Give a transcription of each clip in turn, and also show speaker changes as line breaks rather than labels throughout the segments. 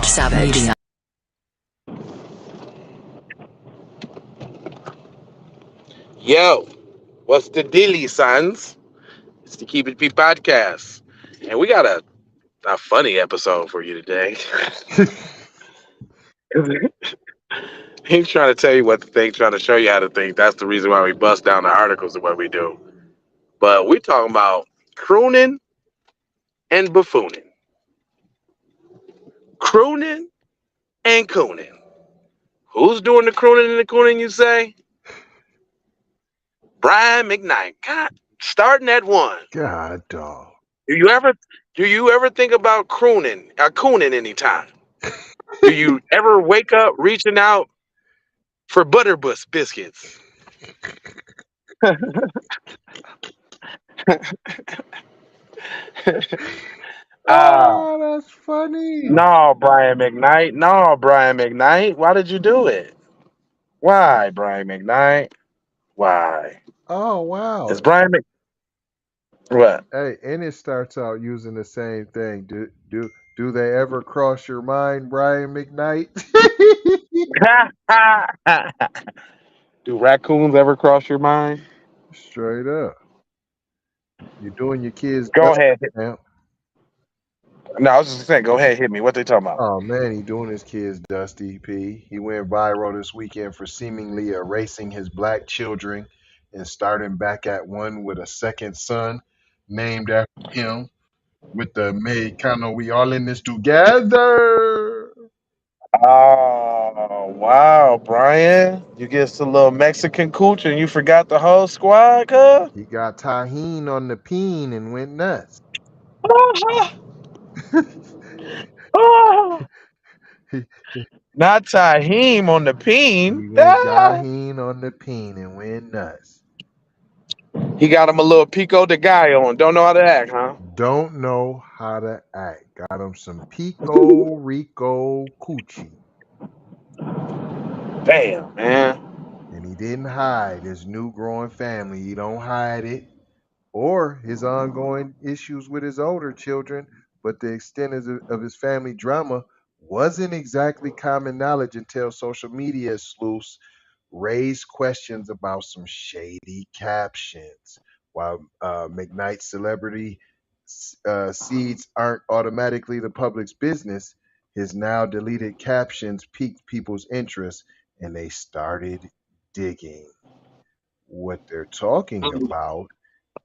Savage.
Yo, what's the dilly, sons? It's the Keep It P podcast. And we got a funny episode for you today. He's trying to tell you what to think, trying to show you how to think. That's the reason why we bust down the articles of what we do. But we're talking about crooning and buffooning. Crooning and cooning. Who's doing the crooning and the cooning, you say? Brian McKnight. God, starting at one.
God, dog.
Do you ever think about crooning or cooning anytime? Do you ever wake up reaching out for butterbus biscuits?
Oh, that's funny.
No, Brian McKnight. Why did you do it? Why, Brian McKnight? Why?
Oh, wow.
It's Brian Mc. What?
Hey, and it starts out using the same thing. Do they ever cross your mind, Brian McKnight?
Do raccoons ever cross your mind?
Straight up. You're doing your kids.
Go ahead.
Now.
No, I was just saying, go ahead, hit me. What they talking about?
Oh man, he doing his kids Dusty P. He went viral this weekend for seemingly erasing his black children and starting back at one with a second son named after him with the Mexicano, we all in this together.
Oh, wow, Brian. You get some little Mexican cooch and you forgot the whole squad, cuz?
He got tahine on the peen and went nuts.
Not tahine on the peen.
He went tahine on the peen and went nuts.
He got him a little pico de gallo and don't know how to act, huh?
Don't know how to act. Got him some Pico Rico Coochie.
Damn, man.
And he didn't hide his new growing family. He don't hide it. Or his ongoing issues with his older children. But the extent of his family drama wasn't exactly common knowledge until social media sleuths raised questions about some shady captions. While McKnight's celebrity seeds aren't automatically the public's business, his now deleted captions piqued people's interest and they started digging. What they're talking about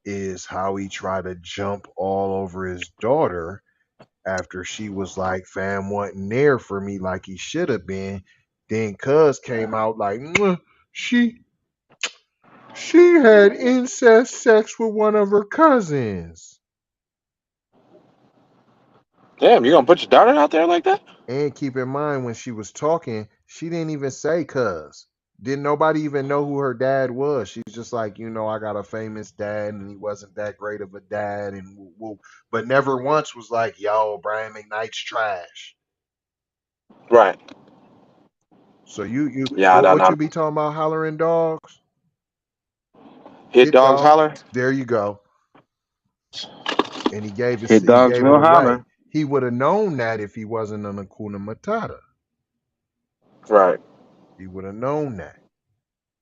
is how he tried to jump all over his daughter after she was like, fam wasn't there for me like he should have been. Then cuz came out like, she had incest sex with one of her cousins.
Damn, you gonna put your daughter out there like that?
And keep in mind, when she was talking, she didn't even say cuz. Didn't nobody even know who her dad was. She's just like, I got a famous dad and he wasn't that great of a dad. But never once was like, yo, Brian McKnight's trash.
Right.
So what
know.
you be talking about, hollering dogs?
Hit
Hit
dogs
dog.
holler.
There you go. And he gave
Hit dogs
it
will
away.
holler.
He would have known that if he wasn't an Hakuna Matata.
Right.
He would have known that,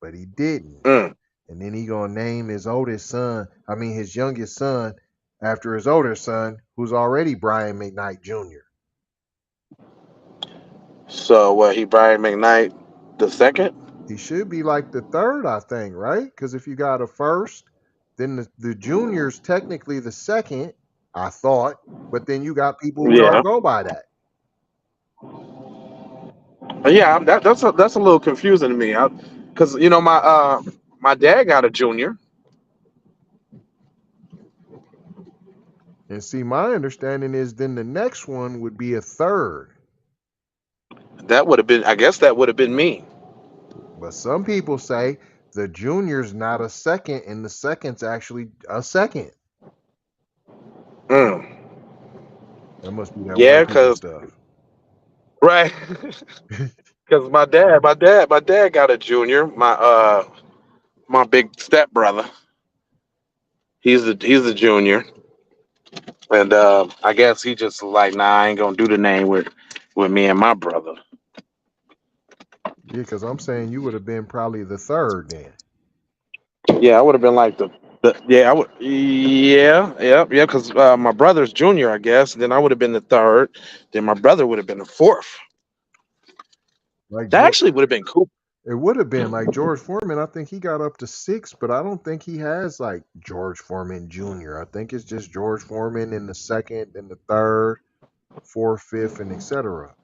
but he didn't.
Mm.
And then he gonna name his his youngest son, after his older son, who's already Brian McKnight Jr.
So what? He Brian McKnight the second?
He should be like the third, I think, right? Because if you got a first, then the junior's technically the second, I thought. But then you got people who don't
Yeah.
go by that.
Yeah. That's a little confusing to me. Because my dad got a junior.
And see, my understanding is then the next one would be a third.
That would have been. I guess that would have been me.
But some people say the junior's not a second, and the second's actually a second.
Mm.
That must be that
Yeah.
white people
Because
stuff.
right. Because my dad got a junior. My big step brother. He's a junior, and I guess he just like, nah, I ain't gonna do the name with me and my brother.
Yeah, because I'm saying you would have been probably the third then.
Yeah, I would have been like the yeah, I would yeah, because my brother's junior, I guess. Then I would have been the third. Then my brother would have been the fourth.
Like
That
George,
actually would have been cool.
it would have been like George Foreman. I think he got up to six, but I don't think he has like George Foreman Jr. I think it's just George Foreman in the second, and the third, fourth, fifth, and etc.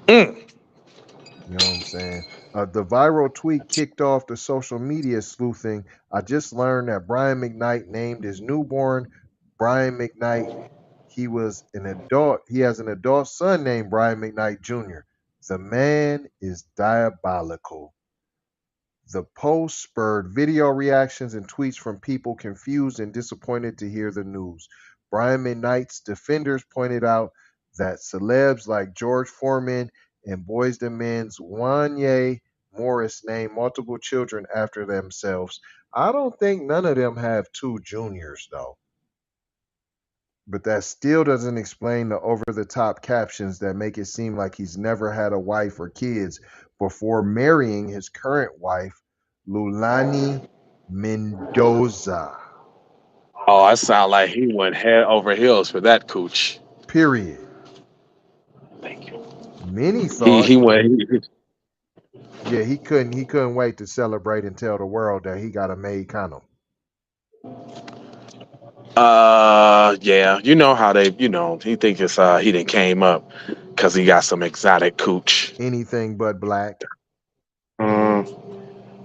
Mm.
You know what I'm saying? The viral tweet kicked off the social media sleuthing. I just learned that Brian McKnight named his newborn Brian McKnight. He was an adult. He has an adult son named Brian McKnight Jr. The man is diabolical. The post spurred video reactions and tweets from people confused and disappointed to hear the news. Brian McKnight's defenders pointed out that celebs like George Foreman and Boyz II Men's Wanye Morris named multiple children after themselves. I don't think none of them have two juniors, though. But that still doesn't explain the over the top captions that make it seem like he's never had a wife or kids before marrying his current wife, Lulani Mendoza.
Oh, I sound like he went head over heels for that cooch.
Period.
Thank you.
Many
He
thought,
he went.
yeah, he couldn't wait to celebrate and tell the world that he got a maid condom.
Yeah, you know how they, he think it's he didn't came up because he got some exotic cooch.
Anything but black.
Mm.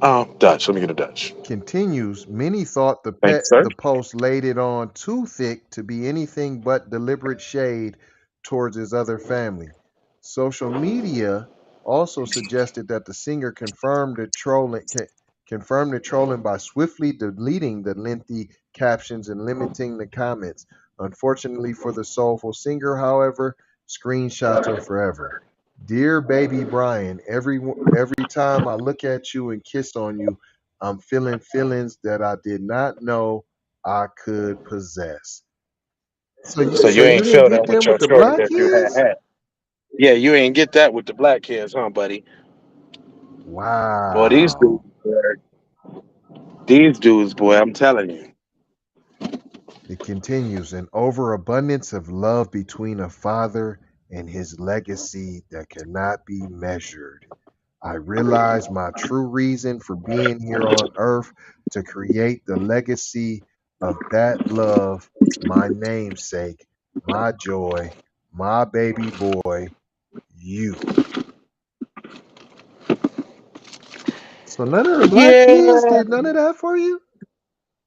Oh, Dutch. Let me get a Dutch.
Continues, many thought
Thank you, sir.
the post laid it on too thick to be anything but deliberate shade towards his other family. Social media also suggested that the singer confirmed the trolling by swiftly deleting the lengthy captions and limiting the comments. Unfortunately for the soulful singer, however, screenshots are forever. Dear baby Brian, every time I look at you and kiss on you, I'm feeling feelings that I did not know I could possess. So you
So
so
you
you
ain't
didn't
feel
get
that with
them
your
with the
shorty
black
that you
kids?
had. Yeah, you ain't get that with the black kids, huh, buddy? Boy,
Wow.
these dudes, boy, I'm telling you.
It continues an overabundance of love between a father and his legacy that cannot be measured. I realize my true reason for being here on earth to create the legacy of that love, my namesake, my joy, my baby boy, you. So none of the black kids
Yeah,
did none of that for you?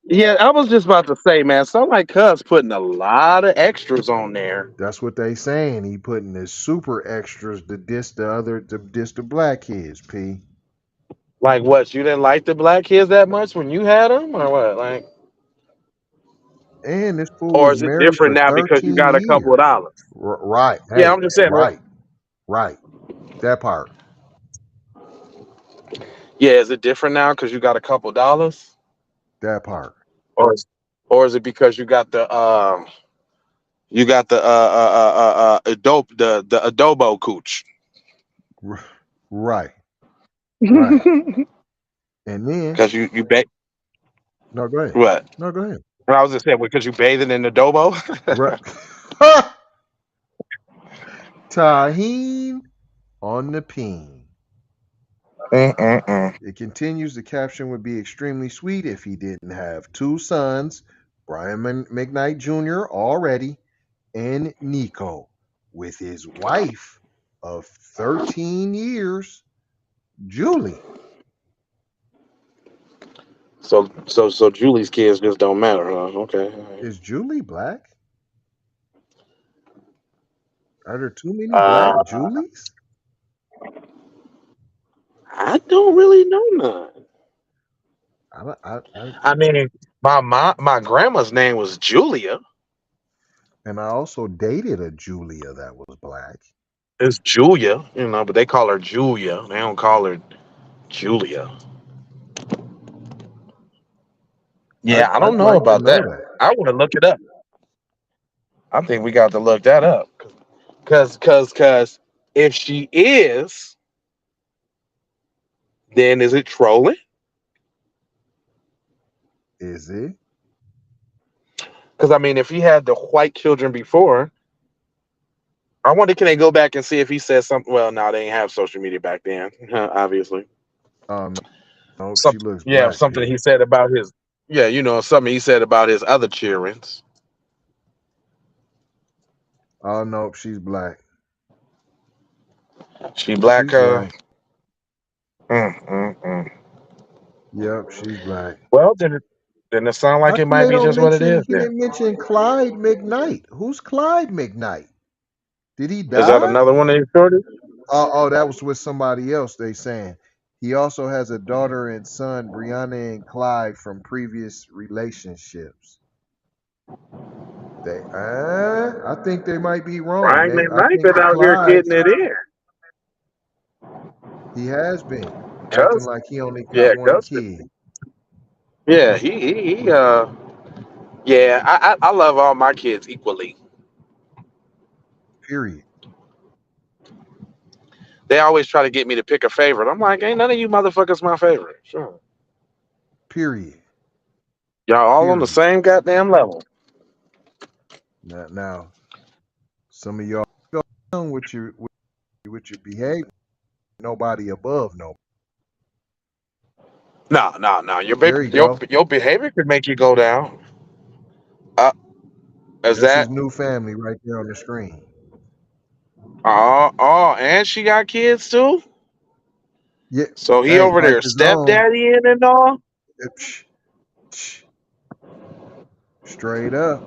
yeah. I was just about to say, man. Some like Cuz putting a lot of extras on there.
That's what they saying. He putting the super extras to diss the black kids, P.
Like what? You didn't like the black kids that much when you had them, or what? Like,
And this fool
or
was
is it
married
different
for
now because you
13
got a couple of
years.
dollars?
Right.
Yeah,
Hey,
I'm just saying.
right. Right. That part.
Yeah, is it different now because you got a couple dollars,
That part.
or is, or is it because you got the the adobo cooch?
R- Right. Right. And then
Because you bet
no, go ahead.
what?
No, go ahead.
And I was just saying because you bathing in adobo.
Right. Tahine on the peen.
Mm-mm-mm.
It continues. The caption would be extremely sweet if he didn't have two sons, Brian McKnight Jr. already, and Nico, with his wife of 13 years, Julie.
So Julie's kids just don't matter, huh? Okay. All right.
Is Julie black? Are there too many black
Uh,
Julies?
I don't really know none.
I
I mean, my grandma's name was Julia.
and I also dated a Julia that was black.
It's Julia, but they call her Julia. They don't call her Julia. Yeah, I
I'd
don't know
like to
about
know
that.
that.
I want to look it up. I think we got to look that up. Cause if she is, then is it trolling?
Is it?
Because I mean, if he had the white children before, I wonder can they go back and see if he said something. Well, no, they ain't have social media back then, obviously.
No, no, she
Something,
looks
yeah,
black
something
then.
he said about his, yeah, something he said about his other childrens.
Oh no, she's black.
She black.
She's black.
Mm, mm, mm.
Yep, she's black.
Well, then it sound
How
like it
come
might
they
be
don't
just what it
mention?
is.
He
Then
didn't mention Clyde McKnight. Who's Clyde McKnight? Did he
is that
die?
another one of these shorties?
Oh, that was with somebody else. They saying he also has a daughter and son, Brianna and Clyde, from previous relationships. I think they might be wrong.
Brian
I
McKnight
think
been out here
Clyde,
getting it in.
he has been acting
Cuz,
like he only got
yeah,
one
cuz,
kid.
yeah, yeah, I love all my kids equally.
Period.
They always try to get me to pick a favorite. I'm like, ain't none of you motherfuckers my favorite. Sure.
Period.
Y'all all on the
Period.
same goddamn level.
Now some of y'all go on with your behavior. Nobody above no.
No, no, no. Your
There
baby,
you go.
your behavior could make you go down. Uh, is
That's his
that?
new family right there on the screen.
Oh, and she got kids too.
Yeah.
So he
Hey,
over
like
there
his own.
stepdaddy in and all.
Psh, psh, straight up.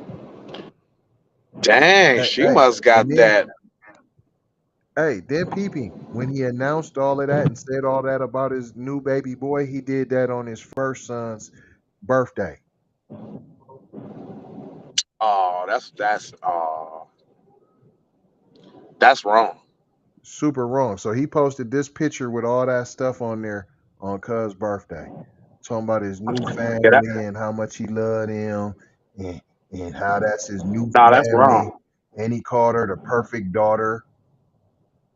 Dang,
Hey,
she
hey,
must
and
got
then
that.
then peeping when he announced all of that and said all that about his new baby boy, he did that on his first son's birthday.
Oh, that's wrong.
Super wrong. So he posted this picture with all that stuff on there on Cuz's birthday, talking about his new
Yeah, that,
family and how much he loved him and, and how that's his new
no, that's
family.
wrong.
And he called her the perfect daughter,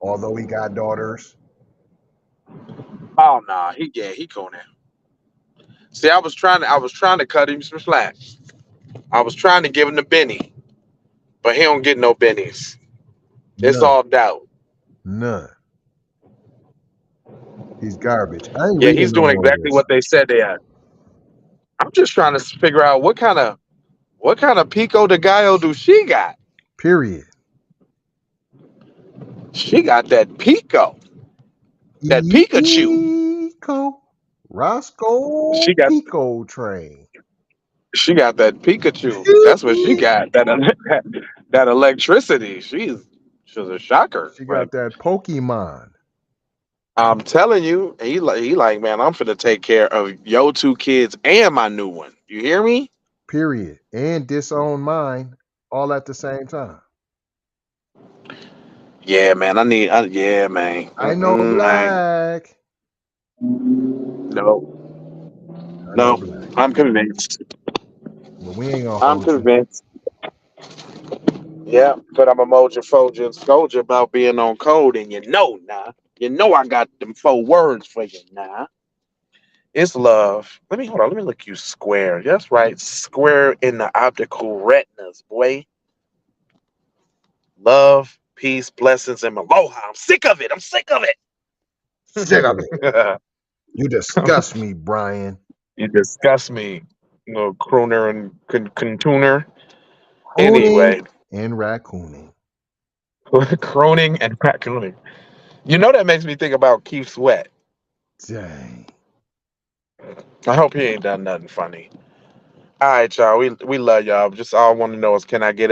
although he got daughters.
Oh no, he cool now. See, I was trying to cut him some slack. I was trying to give him the Benny, but he don't get no bennies. It's
None.
all doubt.
None. He's garbage. I ain't
Yeah,
reading
he's
no
doing
more of
exactly
this.
what they said they had. I'm just trying to figure out what kind of pico de gallo do she got?
Period.
She got that pico, that Pikachu.
Pico. Roscoe
She got
Pico train.
she got that Pikachu. That's what she got. That electricity. She's a shocker.
She
But
got that Pokemon.
I'm telling you, he like, man, I'm finna take care of your two kids and my new one. You hear me?
Period. And disown mine all at the same time.
Yeah, man. Yeah, man.
I know
Man.
black.
No,
I know
no,
black.
I'm convinced.
But we ain't gonna
I'm
hold you.
convinced. Yeah, but I'm a moja foja and soldier about being on code, and you know now. You know I got them 4 words for you now. It's love. Let me hold on. Let me look you square. That's right. Square in the optical retinas, boy. Love, peace, blessings, and aloha. I'm sick of it. I'm sick of
Sick of it.
it.
You disgust me, Brian.
You disgust me, you know, crooner and contooner.
Crooning
Anyway,
and raccooning.
croning and raccooning. You know that makes me think about Keith Sweat.
Dang.
I hope he ain't done nothing funny. All right, y'all. We love y'all. Just all I want to know is, can I get